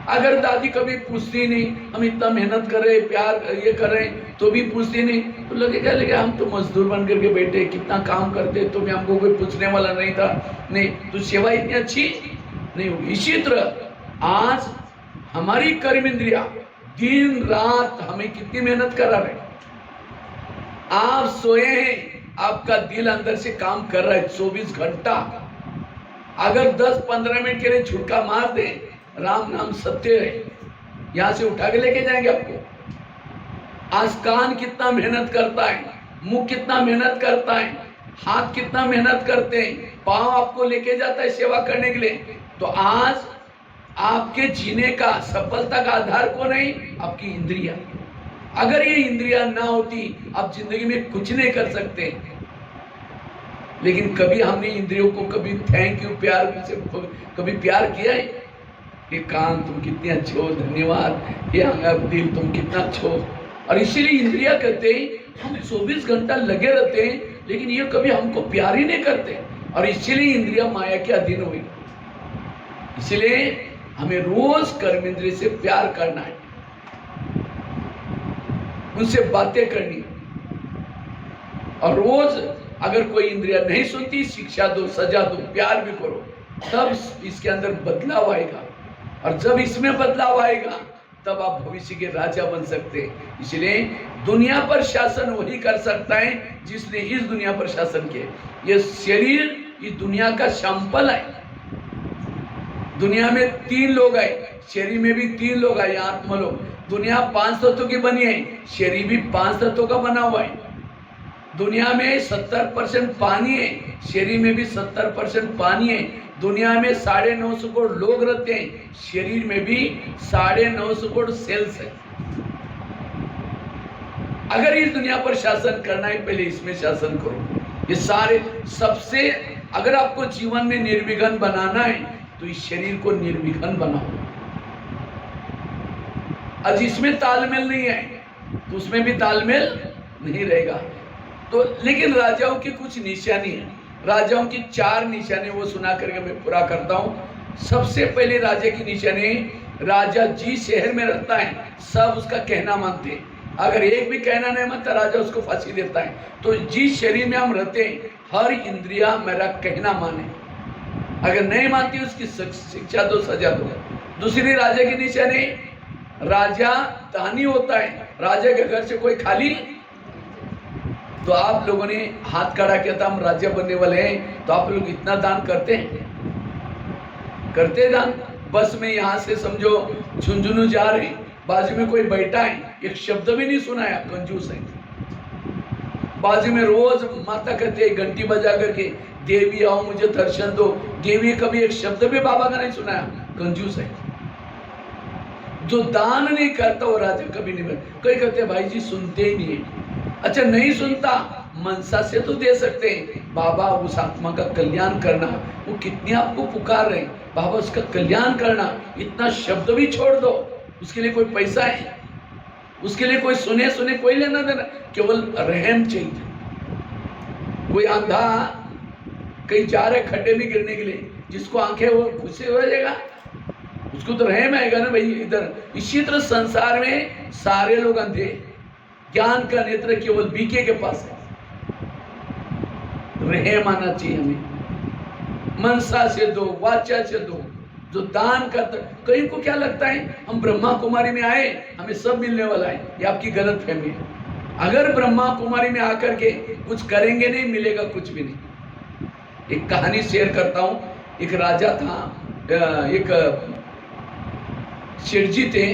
अगर दादी कभी पूछती नहीं, हम इतना मेहनत कर रहे, प्यार ये कर रहे, तो भी पूछती नहीं, तो लगेगा हम तो मजदूर बन करके बैठे, कितना काम करते, तो मैं हमको कोई पूछने वाला नहीं था। नहीं, तो सेवा इतनी अच्छी नहीं होगी। इसी तरह आज हमारी कर्मेंद्रिया दिन रात हमें कितनी मेहनत करा रहे। आप सोए हैं, आपका दिल अंदर से काम कर रहा है 24 घंटा। अगर 10-15 मिनट के लिए झुटका मार दे, राम नाम सत्य है, यहां से उठा के लेके जाएंगे आपको। आज कान कितना मेहनत करता है, मुंह कितना मेहनत करता है, हाथ कितना मेहनत करते हैं, पांव आपको लेके जाता है सेवा करने के लिए। तो आज आपके जीने का, सफलता का आधार कौन है? आपकी इंद्रिया। अगर ये इंद्रिया ना होती, आप जिंदगी में कुछ नहीं कर सकते। लेकिन कभी हमने इंद्रियों को कभी थैंक यू प्यार से कभी प्यार किया है? ये कान तुम कितने अच्छे हो, धन्यवाद, ये दिल तुम कितना अच्छे हो। और इसीलिए इंद्रिया कहते हैं हम 24 घंटा लगे रहते हैं, लेकिन ये कभी हमको प्यार ही नहीं करते, और इसीलिए इंद्रिया माया के अधीन हुई। इसलिए हमें रोज कर्म इंद्रिय से प्यार करना है, उनसे बातें करनी, और रोज अगर कोई इंद्रिया नहीं सुनती शिक्षा दो, सजा दो, प्यार भी करो, तब इसके अंदर बदलाव आएगा। और जब इसमें बदलाव आएगा तब आप भविष्य के राजा बन सकते हैं। इसलिए दुनिया पर शासन वही कर सकता है जिसने इस दुनिया पर शासन किया। ये शरीर इस दुनिया का सैंपल है। दुनिया में 3 लोग आए, शरीर में भी 3 लोग आए, आत्मा लोग। दुनिया 5 तत्वों की बनी है, शरीर भी 5 तत्वों का बना हुआ है। दुनिया में 70% पानी है, शरीर में भी 70% पानी है। दुनिया में 950 करोड़ लोग रहते हैं, शरीर में भी 950 करोड़ सेल्स है। अगर इस दुनिया पर शासन करना है, पहले इसमें शासन करो। ये सारे सबसे, अगर आपको जीवन में निर्विघ्न बनाना है तो इस शरीर को निर्विघ्न बनाओ। आज इसमें तालमेल नहीं है तो उसमें भी तालमेल नहीं रहेगा। तो लेकिन राजाओं की कुछ निशानी है, राजाओं की 4 निशानी वो सुना करके मैं पूरा करता हूँ। सबसे पहले राजा की निशानी, राजा जिस शहर में रहता है सब उसका कहना मानते हैं। अगर एक भी कहना नहीं मानता राजा उसको फांसी देता है। तो जिस शरीर में हम रहते हैं हर इंद्रिया मेरा कहना माने, अगर नहीं मानती उसकी शिक्षा दो, सजा दो। दूसरी राजा की निशानी, राजा दानी होता है। राजा के घर से कोई खाली, तो आप लोगों ने हाथ खड़ा किया था हम राज्य बनने वाले हैं, तो आप लोग इतना दान करते हैं? करते दान? बस में यहाँ से समझो झुंझुनू जा रहे हैं, बाजू में कोई बैठा है, एक शब्द भी नहीं सुनाया, कंजूस है। बाजू में रोज माता कहते हैं घंटी बजा करके, देवी आओ मुझे दर्शन दो, देवी कभी एक शब्द भी बाबा का नहीं सुनाया, कंजूस है। जो दान नहीं करता वो राजा कभी नहीं बनता। कई कहते हैं भाई जी सुनते ही नहीं है। अच्छा नहीं सुनता, मनसा से तो दे सकते हैं, बाबा उस आत्मा का कल्याण करना, वो कितनी आपको पुकार रहे हैं, बाबा उसका कल्याण करना, इतना शब्द भी छोड़ दो। उसके लिए कोई पैसा है, उसके लिए कोई सुने सुने कोई लेना देना, केवल रहम चाहिए। कोई अंधा कहीं जा रहे खड्डे में गिरने के लिए, जिसको आंखें वो खुशी हो जाएगा, उसको तो रहम आएगा ना भाई इधर। इसी तरह संसार में सारे लोग अंधे, ज्ञान का नेत्र केवल बीके के पास है। रहम आना चाहिए हमें, मनसा से दो, वाचा से दो। जो दान करता, कहीं को क्या लगता है हम ब्रह्मा कुमारी में आए हमें सब मिलने वाला है, ये आपकी गलत फहमी है। अगर ब्रह्मा कुमारी में आकर के कुछ करेंगे नहीं, मिलेगा कुछ भी नहीं। एक कहानी शेयर करता हूं। एक राजा था, एक सेठ जी थे,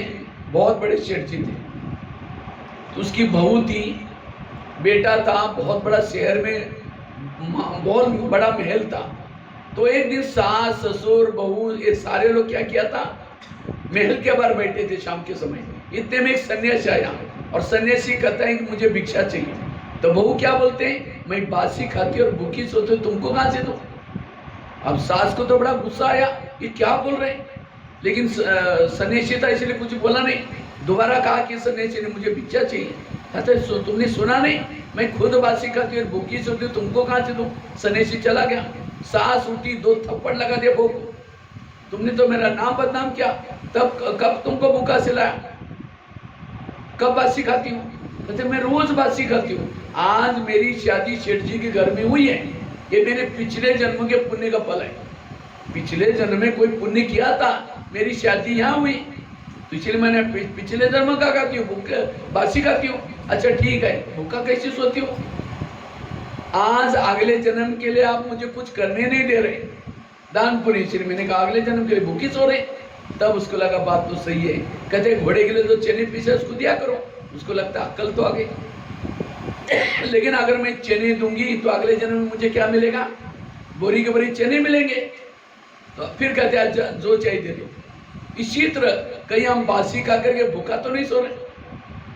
बहुत बड़े सेठ जी थे। तो उसकी बहू थी, बेटा था, बहुत बड़ा शहर में बहुत बड़ा महल था। तो एक दिन सास ससुर बहू ये सारे लोग क्या किया था, महल के बाहर बैठे थे शाम के समय। इतने में एक सन्यासी आया और सन्यासी कहता है कि मुझे भिक्षा चाहिए। तो बहू क्या बोलते हैं, मैं बासी खाती और भूखी सोती, तुमको कहाँ से दूं? अब सास को तो बड़ा गुस्सा आया, ये क्या बोल रहे हैं, लेकिन सन्यासी था इसलिए कुछ बोला नहीं। दोबारा कहा कि सन्यासी ने मुझे भिक्षा चाहिए। कहते तुमने सुना नहीं, मैं खुद बासी खाती और भूखी सोती, तुमको कहाँ से दूं? सन्यासी चला गया। सास उठी, 2 थप्पड़ लगा दिया बहू को, तुमने तो मेरा नाम बदनाम किया, तब कब तुमको भूखा सिलाया, कब बासी खाती हूँ? कहते मैं रोज बासी खाती हूँ। आज मेरी शादी सेठ जी के घर में हुई है, ये मेरे पिछले जन्म के पुण्य का फल है। पिछले जन्म में कोई पुण्य किया था, मेरी शादी यहाँ हुई, तो इसलिए मैंने पिछले जन्म का खाती हूँ, बासी खाती हूँ। अच्छा ठीक है, भूखा कैसे सोती हूँ? आज अगले जन्म के लिए आप मुझे कुछ करने नहीं दे रहे, दान पुण्य, इसलिए मैंने कहा अगले जन्म के लिए भूखी सो रहे। तब उसको लगा बात तो सही है। कहते घोड़े के लिए तो चने पीछे उसको दिया करो, उसको लगता अक्ल तो आ गई। लेकिन अगर मैं चने दूंगी तो अगले जन्म में मुझे क्या मिलेगा? बोरी के बोरी चने मिलेंगे। तो फिर कहते हैं जो चाहिए दे दो। इसी तरह कहीं हम बासी खा करके भूखा तो नहीं सो रहे।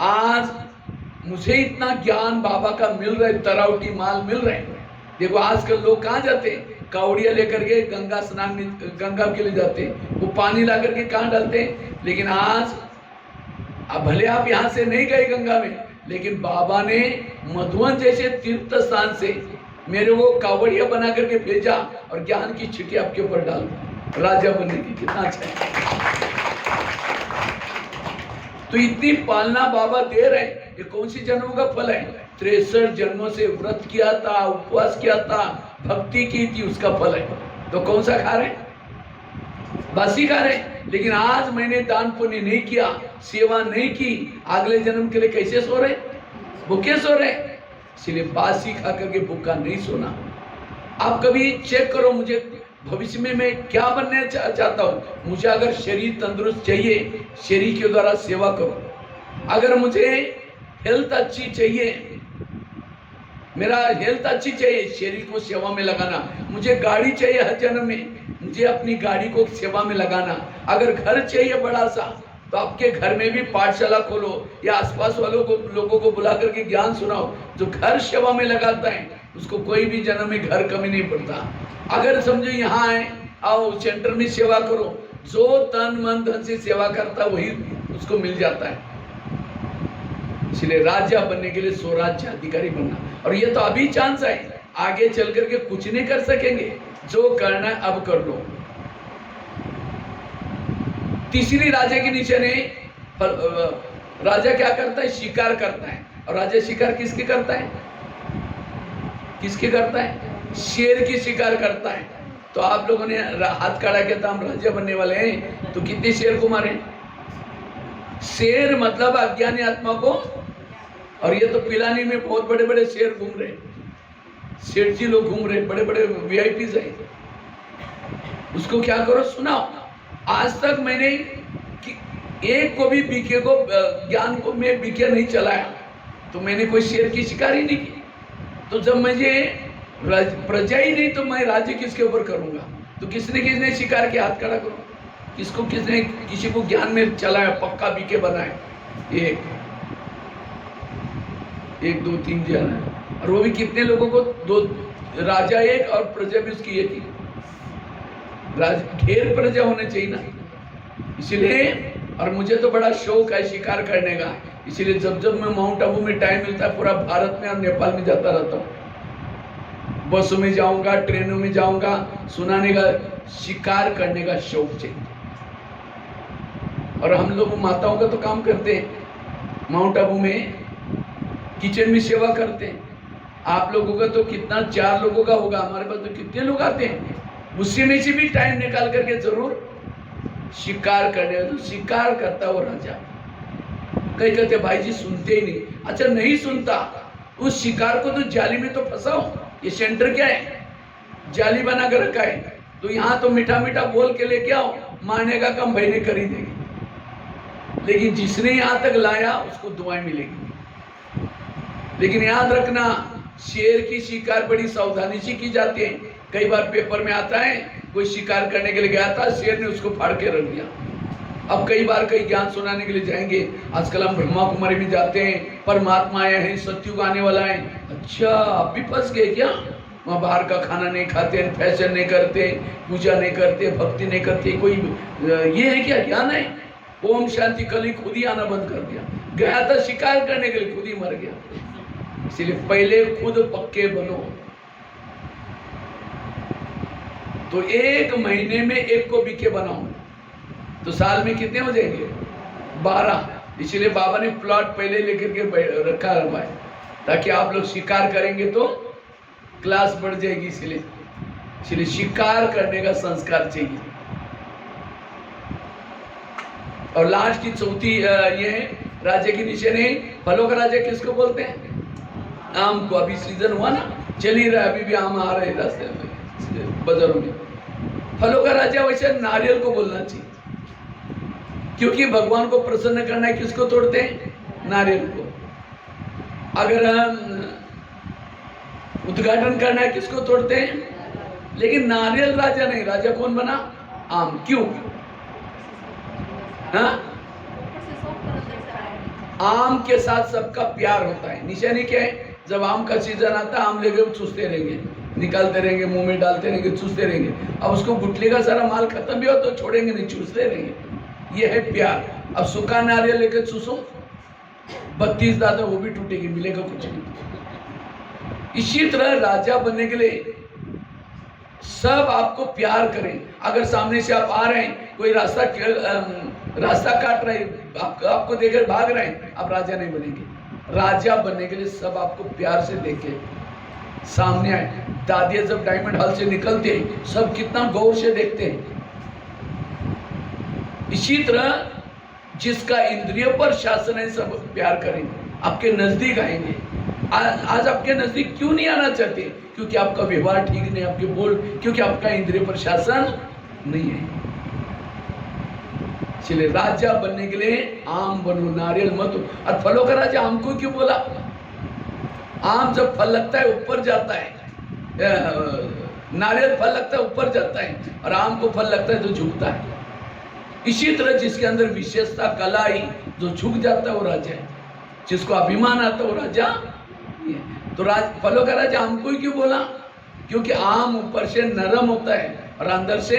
आज मुझे इतना ज्ञान बाबा का मिल रहा है, तरावटी माल मिल रहे हैं, देखो आजकल लोग कहाँ जाते हैं, कावड़िया लेकर के गंगा स्नान गंगा के लिए जाते हैं, वो पानी ला करके कहाँ डालते हैं। लेकिन आज अब भले आप यहाँ से नहीं गए गंगा में, लेकिन बाबा ने मधुवन जैसे तीर्थ स्थान से मेरे को कावड़िया बना करके भेजा और ज्ञान की छींटे आपके ऊपर डाल दी, राजा बनने की। कितना अच्छा है। तो इतनी पालना बाबा दे रहे हैं, ये कौन सी जन्मों का फल है। 63 जन्मों से व्रत किया था, उपवास किया था, भक्ति की थी, उसका फल है। तो कौन सा खा रहे, बासी खा रहे। लेकिन आज मैंने दान पुण्य नहीं किया, सेवा नहीं की, अगले जन्म के लिए कैसे सो रहे, भूखे सो रहे। इसलिए बासी खा करके भूखा नहीं सोना। आप कभी चेक करो, मुझे भविष्य में मैं क्या बनने चाहता हूं। मुझे अगर शरीर तंदुरुस्त चाहिए, शरीर के द्वारा सेवा करो। अगर मुझे हेल्थ अच्छी चाहिए, मेरा हेल्थ अच्छी चाहिए, शरीर को सेवा में लगाना। मुझे गाड़ी चाहिए हर जन्म में, मुझे अपनी गाड़ी को सेवा में लगाना। अगर घर चाहिए बड़ा सा, तो आपके घर में भी पाठशाला खोलो या आसपास वालों को, लोगों को बुला करके ज्ञान सुनाओ। जो घर सेवा में लगाता है उसको कोई भी जन्म में घर कमी नहीं पड़ता। अगर समझो यहाँ आए, आओ सेंटर में सेवा करो, जो तन मन धन से सेवा करता वही उसको मिल जाता है। इसलिए राजा बनने के लिए स्वराज्य अधिकारी बनना, और ये तो अभी चांस है, आगे चल करके कुछ नहीं कर सकेंगे। जो करना है अब कर लो। तीसरी राजा की निशानी, राजा क्या करता है, शिकार करता है। और राजा शिकार किसके करता है, किसके करता है, शेर की शिकार करता है। तो आप लोगों ने हाथ खड़ा किया था, हम राजा बनने वाले हैं, तो कितने शेर को मारे। शेर मतलब अज्ञानी आत्मा को। और ये तो पिलानी में बहुत बड़े बड़े शेर घूम रहे, सेठ जी लोग घूम रहे, बड़े बड़े वीआईपीज है। उसको क्या करो, सुनाओ। आज तक मैंने एक को भी बीके को, ज्ञान को मैं बीके नहीं चलाया, तो मैंने कोई शेर की शिकार ही नहीं की। तो जब मुझे प्रजा ही नहीं, तो मैं राज्य किसके ऊपर करूंगा। तो किसने किसने शिकार के, हाथ खड़ा करो। किसको किसने, किसी को ज्ञान में चलाया, पक्का बीके बनाए। एक दो तीन जन है, और वो भी कितने लोगों को, दो राजा एक और प्रजा भी उसकी एक ही। ढेर प्रजा होने चाहिए ना, इसलिए। और मुझे तो बड़ा शौक है शिकार करने का, इसीलिए जब जब मैं माउंट आबू में टाइम मिलता है, पूरा भारत में और नेपाल में जाता रहता हूँ। बसों में जाऊंगा, ट्रेनों में जाऊंगा, सुनाने का, शिकार करने का शौक चाहिए। और हम लोग माताओं का तो काम करते हैं, माउंट आबू में किचन में सेवा करते हैं। आप लोगों का तो कितना, 4 लोगों का होगा, हमारे पास तो कितने लोग आते हैं। उससे में से भी टाइम निकाल करके जरूर शिकार करने, तो शिकार करता वो राजा। कई कहते भाई जी सुनते ही नहीं। अच्छा नहीं सुनता, उस शिकार को तो जाली में तो फंसाओ। ये सेंटर क्या है, जाली बना कर रखा है। तो यहाँ तो मीठा मीठा बोल के लेके आओ, मारने का काम भाई ने कर ही देगी। लेकिन जिसने यहाँ तक लाया उसको दुआएं मिलेगी। लेकिन याद रखना, शेर की शिकार बड़ी सावधानी से की जाती है। कई बार पेपर में आता है, कोई शिकार करने के लिए गया था, शेर ने उसको फाड़ के रख दिया। अब कई बार कई ज्ञान सुनाने के लिए जाएंगे, आजकल हम ब्रह्मा कुमारी में जाते हैं, परमात्मा आए हैं, सत्युग आने वाला है। अच्छा आप भी फंस गए क्या, वहाँ बाहर का खाना नहीं खाते, फैशन नहीं करते, पूजा नहीं करते, भक्ति नहीं करते, कोई ये है क्या ज्ञान है। ओम शांति, कल ही खुद ही आना बंद कर दिया। गया था शिकार करने के लिए, खुद ही मर गया। इसलिए पहले खुद पक्के बनो। तो 1 महीने में 1 को बीके बनाओ, तो साल में कितने हो जाएंगे, 12। इसलिए बाबा ने प्लॉट पहले लेकर के रखा है, ताकि आप लोग शिकार करेंगे तो क्लास बढ़ जाएगी। इसलिए शिकार करने का संस्कार चाहिए। और लास्ट की चौथी ये है राजा की निशानी। फलों का राजा किसको बोलते हैं, आम को। अभी सीजन हुआ ना, चल ही रहा है, अभी भी आम आ रहे रास्ते में, बाजारों में। फलों का राजा वैसे नारियल को बोलना चाहिए, क्योंकि भगवान को प्रसन्न करना है, किसको तोड़ते हैं, नारियल को। अगर उद्घाटन करना है, किसको तोड़ते हैं। लेकिन नारियल राजा नहीं, राजा कौन बना, आम। क्यों, हाँ, आम के साथ सबका प्यार होता है। निशानी क्या है, जब आम का सीजन आता है, आम लेके चूसते रहेंगे। निकालते रहेंगे, मुंह में डालते रहेंगे, चूसते रहेंगे। अब उसको गुठली का सारा माल खत्म भी हो तो छोड़ेंगे नहीं, चूसते रहेंगे। ये है प्यार। अब सूखा नारियल लेकर चूसो, 32 दांत है वो भी टूटेगी, मिलेगा कुछ नहीं। इसी तरह राजा बनने के लिए सब आपको प्यार करें। अगर सामने से आप आ रहे हैं, कोई रास्ता काट रहे हैं, आपको देखकर भाग रहे हैं, आप राजा नहीं बनेंगे। राजा बनने के लिए सब आपको प्यार से देखे, सामने आए। दादियां जब डायमंड हॉल से निकलते हैं, सब कितना गौर से देखते हैं। इसी तरह जिसका इंद्रियों पर शासन है, सब प्यार करेंगे, आपके नजदीक आएंगे। आज आपके नजदीक क्यों नहीं आना चाहते? क्योंकि आपका व्यवहार ठीक नहीं, आपके बोल, क्योंकि आपका इंद्रिय पर शासन नहीं है। इसलिए राजा बनने के लिए आम बनो, नारियल मत हो। और फलों का राजा आम को क्यों बोला? आम जब फल लगता है ऊपर जाता है, नारियल फल लगता है ऊपर जाता है, और आम को फल लगता है तो झुकता है। इसी तरह जिसके अंदर विशेषता, कला आई, जो झुक जाता है वो राजा है, जिसको अभिमान आता है वो राजा। तो फलों का राजा आम को ही क्यों बोला? क्योंकि आम ऊपर से नरम होता है और अंदर से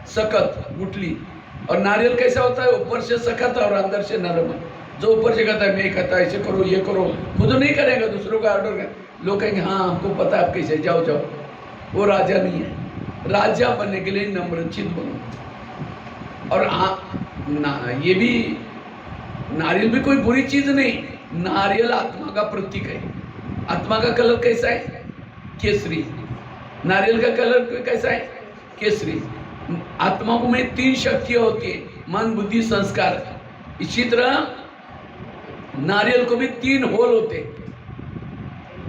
सख्त, गुठली। और नारियल कैसा होता है? ऊपर से सख्त और अंदर से नरम है। जो ऊपर से कहता है मैं कहता है ऐसे करो, ये करो, खुद नहीं करेगा, दूसरों का ऑर्डर कर, लोग कहेंगे हाँ हमको पता है आप कैसे, जाओ जाओ, वो राजा नहीं है। राजा बनने के लिए नम्रचित बनो। और ये भी, नारियल भी कोई बुरी चीज नहीं, नारियल आत्मा का प्रतीक है। आत्मा का कलर कैसा है? केसरी। नारियल का कलर कैसा है? केसरी। आत्मा को में 3 शक्तियां होती है, मन, बुद्धि, संस्कार। इसी तरह नारियल को भी 3 होल होते हैं।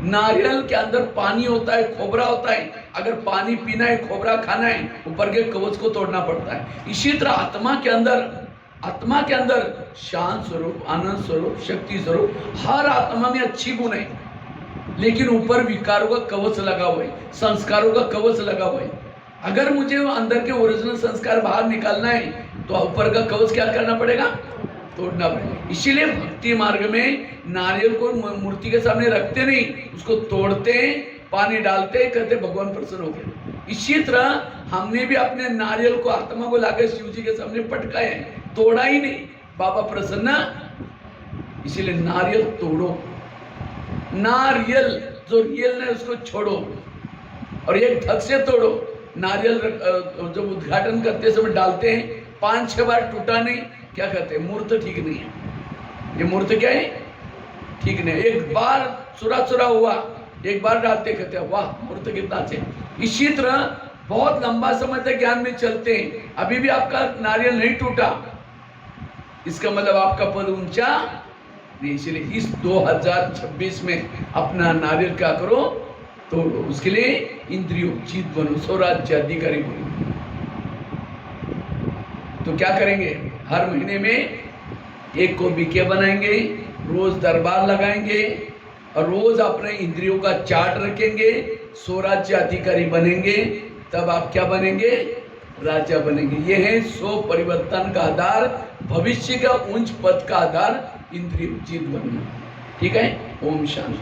नारियल के अंदर पानी होता है, खोबरा होता है। अगर पानी पीना है, खोबरा खाना है, ऊपर के कवच को तोड़ना पड़ता है। इसी तरह आत्मा के अंदर शांत स्वरूप, आनंद स्वरूप, शक्ति स्वरूप, हर आत्मा में अच्छी गुण है, लेकिन ऊपर विकारों का कवच लगा हुआ है, संस्कारों का कवच लगा हुआ है। अगर मुझे अंदर के ओरिजिनल संस्कार बाहर निकालना है तो ऊपर का कवच क्या करना पड़ेगा? तोड़ना पड़ेगा। इसीलिए भक्ति मार्ग में नारियल को मूर्ति के सामने रखते नहीं, उसको तोड़ते हैं, पानी डालते, कहते भगवान प्रसन्न हो गए। इसी तरह हमने भी अपने नारियल को, आत्मा को लाकर शिव जी के सामने पटकाया है, तोड़ा ही नहीं, बाबा प्रसन्न। इसीलिए नारियल तोड़ो, नारियल जो रियल है उसको छोड़ो और एक धक से तोड़ो। नारियल जब उद्घाटन करते समय डालते हैं, 5-6 बार टूटा नहीं, क्या कहते हैं? मूर्त ठीक नहीं है। ये मूर्त क्या है? ठीक नहीं। एक बार चुरा हुआ, एक बार डालते, कहते हैं वाह मूर्त कितना अच्छे। इसी तरह बहुत लंबा समय तक ज्ञान में चलते हैं, अभी भी आपका नारियल नहीं टूटा, इसका मतलब आपका पद ऊंचा नहीं। इसलिए इस 2026 में अपना नारियल क्या करो? तोड़ो। उसके लिए इंद्रियों जीत बनो, स्वराज्य अधिकारी बनो। तो क्या करेंगे? हर महीने में एक को बीके बनाएंगे, रोज दरबार लगाएंगे और रोज अपने इंद्रियों का चार्ट रखेंगे, स्वराज्य अधिकारी बनेंगे। तब आप क्या बनेंगे? राजा बनेंगे। यह है स्व परिवर्तन का आधार, भविष्य का उच्च पद का आधार इंद्रिय जीत बनना। ठीक है? ओम शांति।